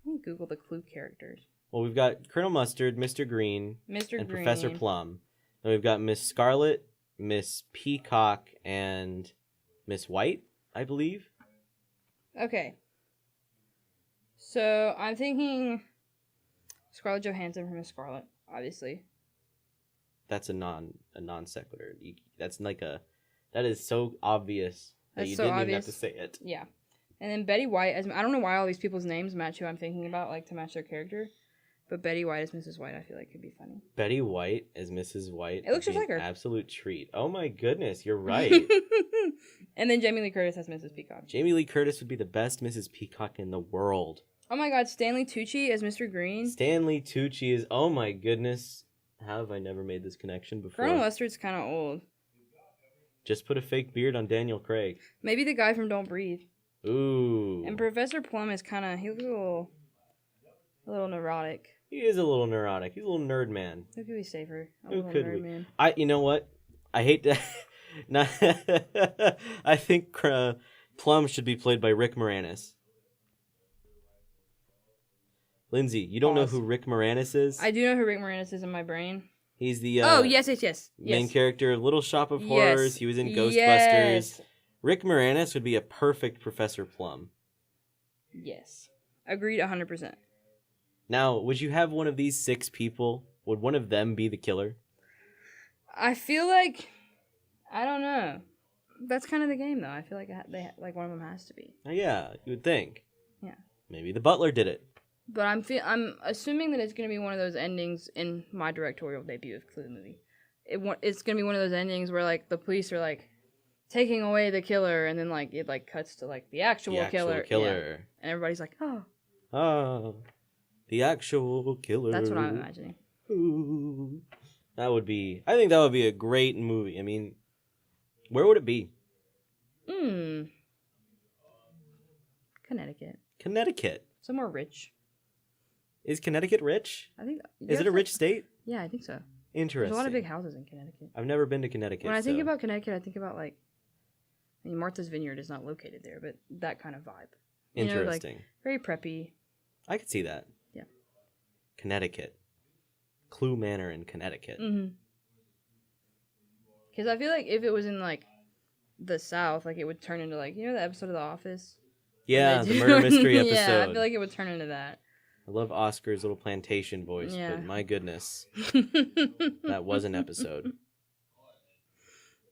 me Google the Clue characters. Well, we've got Colonel Mustard, Mr. Green, and Professor Plum. Then we've got Miss Scarlet, Miss Peacock, and Miss White, I believe. Okay. So I'm thinking Scarlett Johansson from Miss Scarlet, obviously. That's a non sequitur. That is so obvious that you didn't even have to say it. Yeah. And then Betty White as I don't know why all these people's names match who I'm thinking about, like to match their character. But Betty White as Mrs. White, I feel like could be funny. Betty White as Mrs. White. It looks just like her. Absolute treat. Oh my goodness, you're right. And then Jamie Lee Curtis as Mrs. Peacock. Jamie Lee Curtis would be the best Mrs. Peacock in the world. Oh my God, Stanley Tucci as Mr. Green. Stanley Tucci is. Oh my goodness, how have I never made this connection before? Colonel Mustard's kind of old. Just put a fake beard on Daniel Craig. Maybe the guy from Don't Breathe. Ooh. And Professor Plum is he looks a little neurotic. He is a little neurotic. He's a little nerd man. Who could be safer? Who could we? Man. You know what? I hate to. Not. I think Plum should be played by Rick Moranis. Lindsay, you don't know who Rick Moranis is? I do know who Rick Moranis is in my brain. He's the yes. main character of Little Shop of Horrors. He was in Ghostbusters. Yes. Rick Moranis would be a perfect Professor Plum. Yes. Agreed 100%. Now, would you have one of these 6 people? Would one of them be the killer? I feel like I don't know. That's kind of the game, though. I feel like one of them has to be. Yeah, you would think. Yeah. Maybe the butler did it. But I'm assuming that it's going to be one of those endings in my directorial debut of Clue the movie. It's going to be one of those endings where like the police are like taking away the killer, and then like it like cuts to like the actual killer. Yeah. And everybody's like, oh. Oh. The actual killer. That's what I'm imagining. Ooh. I think that would be a great movie. I mean, where would it be? Connecticut. Somewhere rich. Is Connecticut rich? I think. Is it a rich state? Yeah, I think so. Interesting. There's a lot of big houses in Connecticut. I've never been to Connecticut. When I think about Connecticut, I think about like, Martha's Vineyard is not located there, but that kind of vibe. Interesting. Like, very preppy. I could see that. Yeah. Connecticut. Clue Manor in Connecticut. Mm-hmm. Because I feel like if it was in like the South, like it would turn into like the episode of The Office. Yeah, the murder mystery episode. Yeah, I feel like it would turn into that. I love Oscar's little plantation voice, but my goodness, that was an episode.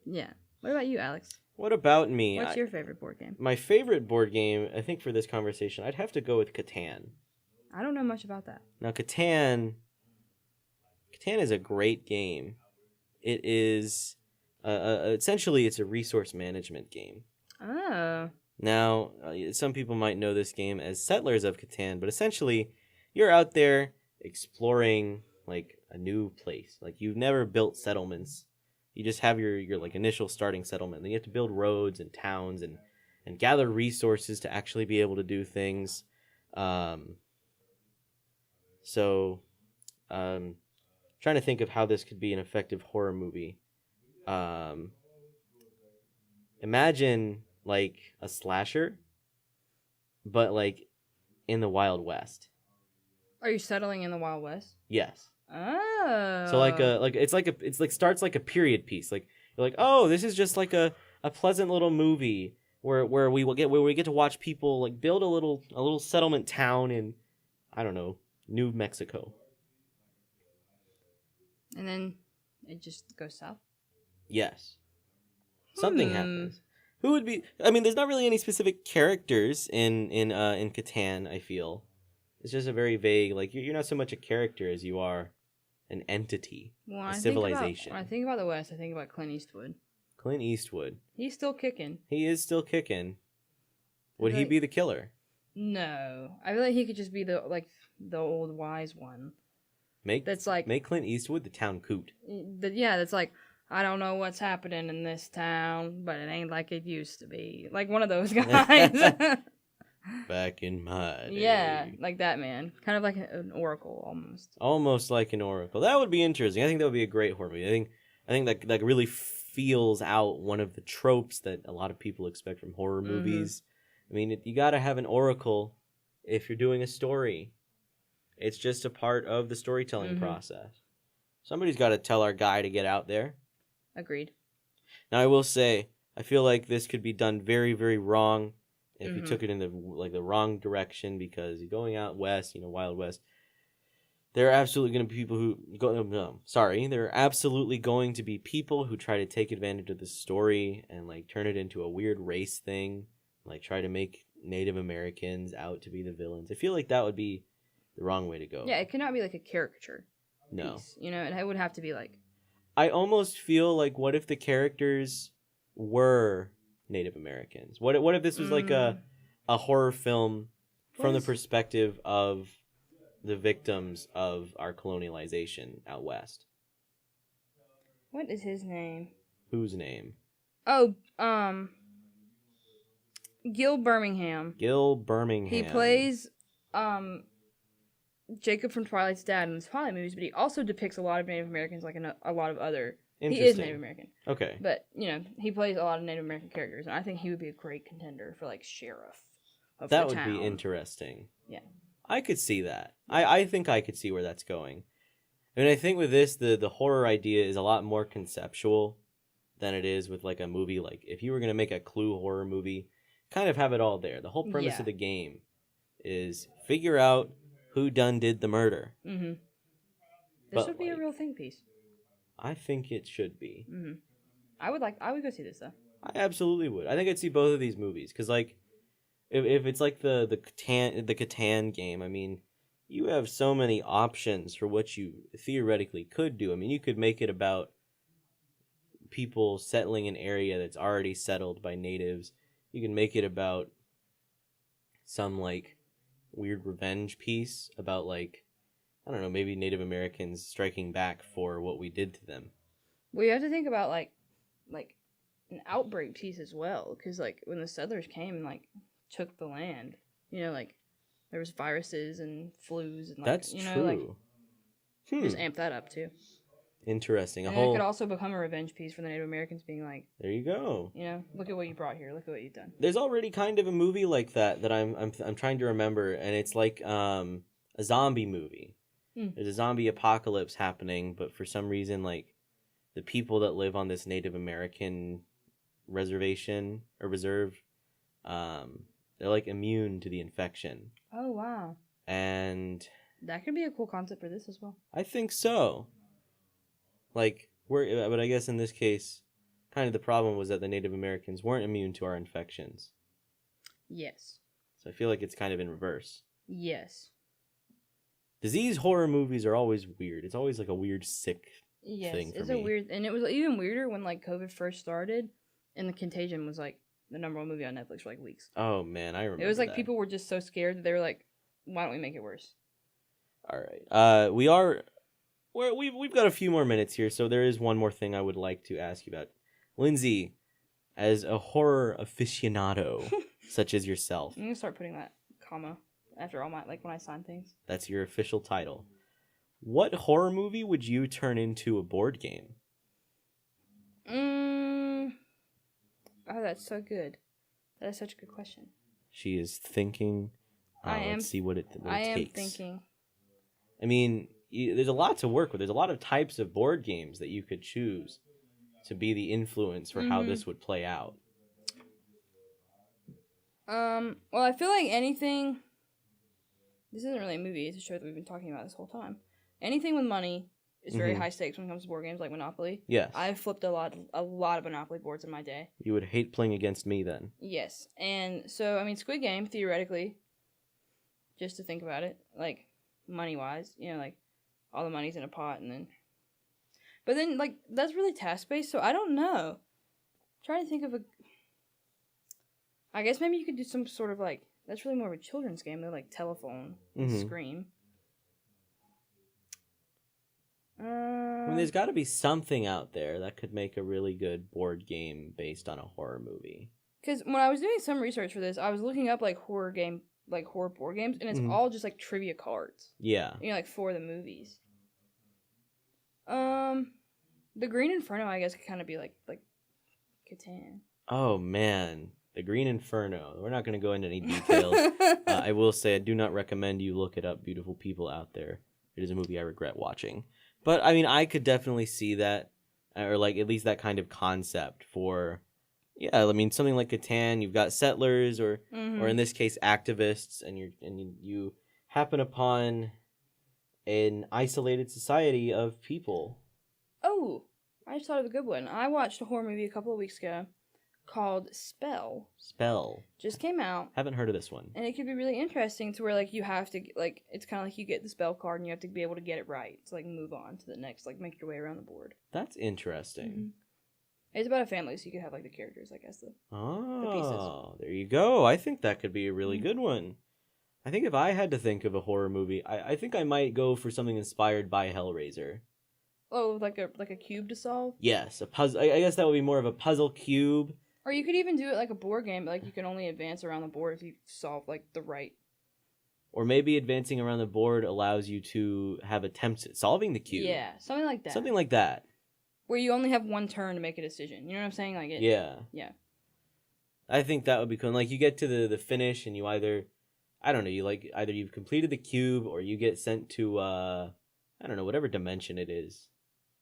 Yeah. What about you, Alex? What about me? What's your favorite board game? My favorite board game, I think for this conversation, I'd have to go with Catan. I don't know much about that. Now, Catan is a great game. It is, essentially, it's a resource management game. Oh. Now, some people might know this game as Settlers of Catan, but essentially, you're out there exploring, like, a new place. Like, you've never built settlements. You just have your like, initial starting settlement. Then you have to build roads and towns and gather resources to actually be able to do things. Trying to think of how this could be an effective horror movie. Imagine like a slasher, but like in the Wild West. Are you settling in the Wild West? Yes. Oh. So it starts like a period piece. Like you're like, oh, this is just like a pleasant little movie where we get to watch people like build a little settlement town in, I don't know, New Mexico. And then it just goes south? Yes. Something happens. Who would be... I mean, there's not really any specific characters in Catan, I feel. It's just a very vague, like, you're not so much a character as you are an entity, a civilization. When I think about the West, I think about Clint Eastwood. Clint Eastwood. He's still kicking. He is still kicking. Would he be the killer? No. I feel like he could just be the old wise one. Make Clint Eastwood the town coot. That's like, I don't know what's happening in this town, but it ain't like it used to be. Like one of those guys. Back in my day. Yeah, like that, man. Kind of like an oracle, almost. Almost like an oracle. That would be interesting. I think that would be a great horror movie. I think that really feels out one of the tropes that a lot of people expect from horror movies. I mean, you got to have an oracle if you're doing a story. It's just a part of the storytelling process. Somebody's got to tell our guy to get out there. Agreed. Now, I will say, I feel like this could be done very, very wrong if you took it in the wrong direction, because you're going out west, Wild West. There are absolutely going to be people who there are absolutely going to be people who try to take advantage of the story and like turn it into a weird race thing, like try to make Native Americans out to be the villains. I feel like that would be the wrong way to go. Yeah, it cannot be like a caricature. No. Piece. It would have to be like... I almost feel like, what if the characters were Native Americans? What if this was like a horror film from the perspective of the victims of our colonialization out west? What is his name? Whose name? Oh, Gil Birmingham. Gil Birmingham. He plays Jacob from Twilight's dad in the Twilight movies, but he also depicts a lot of Native Americans, like in a lot of other... He is Native American. Okay. But, he plays a lot of Native American characters, and I think he would be a great contender for, like, sheriff of the town. That would be interesting. Yeah. I could see that. I think I could see where that's going. I mean, I think with this, the horror idea is a lot more conceptual than it is with, like, a movie. Like, if you were going to make a Clue horror movie, kind of have it all there. The whole premise of the game is figure out who did the murder. Mm-hmm. This would be a real think piece. I think it should be. Mm-hmm. I would go see this, though. I absolutely would. I think I'd see both of these movies, because, like, if it's like the Catan game, I mean, you have so many options for what you theoretically could do. I mean, you could make it about people settling an area that's already settled by natives. You can make it about some, like, weird revenge piece about, like, I don't know, maybe Native Americans striking back for what we did to them. Well, you have to think about, like an outbreak piece as well, because, like, when the settlers came and, like, took the land, like, there was viruses and flus and, like, that's true. Like, just amp that up, too. Interesting. And it could also become a revenge piece for the Native Americans being like, there you go. Look at what you brought here. Look at what you've done. There's already kind of a movie like that I'm trying to remember, and it's like a zombie movie. There's a zombie apocalypse happening, but for some reason, like, the people that live on this Native American reservation or reserve, they're like immune to the infection. Oh, wow. And that could be a cool concept for this as well. I think so. Like, but I guess in this case, kind of the problem was that the Native Americans weren't immune to our infections. Yes. So I feel like it's kind of in reverse. Yes. Disease horror movies are always weird. It's always like a weird, sick thing for it's me. a weird, and it was even weirder when, like, COVID first started, and The Contagion was, like, the #1 movie on Netflix for, like, weeks. Oh, man, I remember. It was like that. People were just so scared that they were like, why don't we make it worse? All right. We've got a few more minutes here, so there is one more thing I would like to ask you about. Lindsay, as a horror aficionado, such as yourself. I'm going to start putting that comma after all my, like, when I sign things. That's your official title. What horror movie would you turn into a board game? Oh, that's so good. That is such a good question. She is thinking. Let's see what it takes. I am thinking. I mean, there's a lot to work with. There's a lot of types of board games that you could choose to be the influence for how this would play out. Well, I feel like anything... This isn't really a movie, it's a show that we've been talking about this whole time. Anything with money is very high stakes when it comes to board games like Monopoly. Yes. I've flipped a lot of Monopoly boards in my day. You would hate playing against me then. Yes. And so, I mean, Squid Game, theoretically, just to think about it, like money wise, like all the money's in a pot, but then like that's really task based, so I don't know. Trying to think of I guess maybe you could do some sort of like that's really more of a children's game though, like telephone, Scream. I mean, there's got to be something out there that could make a really good board game based on a horror movie. Because when I was doing some research for this, I was looking up like horror board games, and it's all just like trivia cards. Yeah. Like for the movies. The Green Inferno, I guess, could kind of be like Catan. Oh man, the Green Inferno. We're not going to go into any details. I will say I do not recommend you look it up, beautiful people out there. It is a movie I regret watching. But I mean, I could definitely see that, or like at least that kind of concept for, yeah. I mean, something like Catan. You've got settlers, or in this case, activists, and you happen upon an isolated society of people. Oh, I just thought of a good one. I watched a horror movie a couple of weeks ago called Spell. Spell. Just came out. Haven't heard of this one. And it could be really interesting to where, like, you have to, like, it's kind of like you get the spell card and you have to be able to get it right to, like, move on to the next, like, make your way around the board. That's interesting. It's about a family, so you could have, like, the characters, I guess, the pieces. Oh, there you go. I think that could be a really good one. I think if I had to think of a horror movie, I think I might go for something inspired by Hellraiser. Oh, like a cube to solve? Yes, a puzzle. I guess that would be more of a puzzle cube. Or you could even do it like a board game, but like you can only advance around the board if you solve like the right. Or maybe advancing around the board allows you to have attempts at solving the cube. Yeah, something like that. Something like that. Where you only have one turn to make a decision. You know what I'm saying? Like it. Yeah. Yeah. I think that would be cool. Like you get to the finish and you either, I don't know, either you've completed the cube or you get sent to I don't know, whatever dimension it is.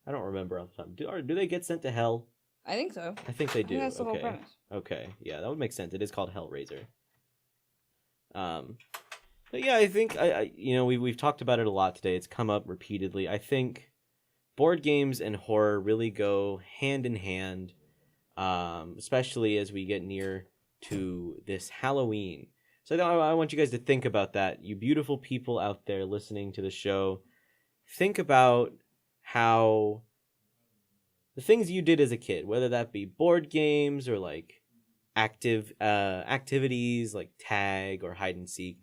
I don't remember off the top. Do they get sent to hell? I think so. I think they do. I think that's the whole premise. Okay. Yeah, that would make sense. It is called Hellraiser. But yeah, I think we've talked about it a lot today. It's come up repeatedly. I think board games and horror really go hand in hand, especially as we get near to this Halloween. So I want you guys to think about that. You beautiful people out there listening to the show, think about how the things you did as a kid, whether that be board games or like activities like tag or hide and seek,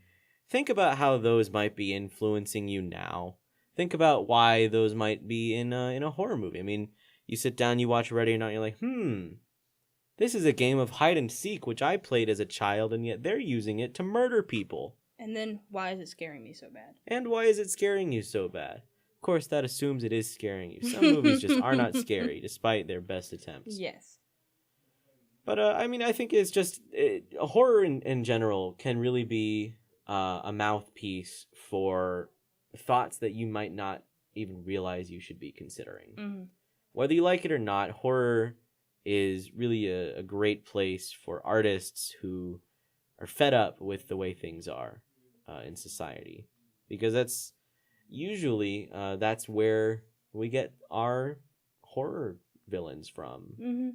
think about how those might be influencing you now. Think about why those might be in a horror movie. I mean, you sit down, you watch Ready or Not, you're like, this is a game of hide and seek, which I played as a child, and yet they're using it to murder people. And then, why is it scaring me so bad? And why is it scaring you so bad? Of course, that assumes it is scaring you. Some movies just are not scary, despite their best attempts. Yes. But, I mean, I think it's just... horror in general can really be a mouthpiece for thoughts that you might not even realize you should be considering. Mm-hmm. Whether you like it or not, horror is really a great place for artists who are fed up with the way things are in society. Because that's usually that's where we get our horror villains from. Mm-hmm.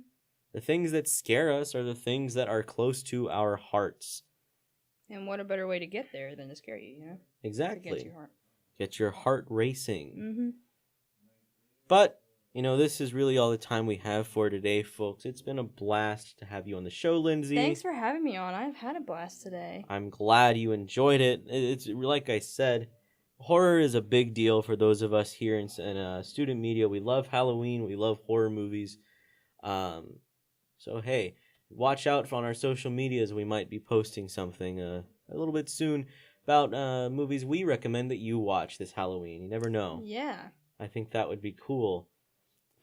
The things that scare us are the things that are close to our hearts. And what a better way to get there than to scare you, you know? Exactly. To get your heart. Get your heart racing. Mm-hmm. But, this is really all the time we have for today, folks. It's been a blast to have you on the show, Lindsay. Thanks for having me on. I've had a blast today. I'm glad you enjoyed it. It's like I said, horror is a big deal for those of us here in student media. We love Halloween. We love horror movies. So, hey, watch out on our social medias. We might be posting something a little bit soon about movies we recommend that you watch this Halloween. You never know. Yeah. I think that would be cool.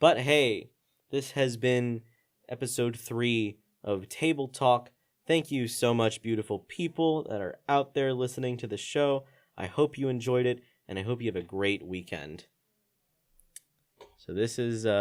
But hey, this has been episode 3 of Table Talk. Thank you so much, beautiful people that are out there listening to the show. I hope you enjoyed it, and I hope you have a great weekend. So this is...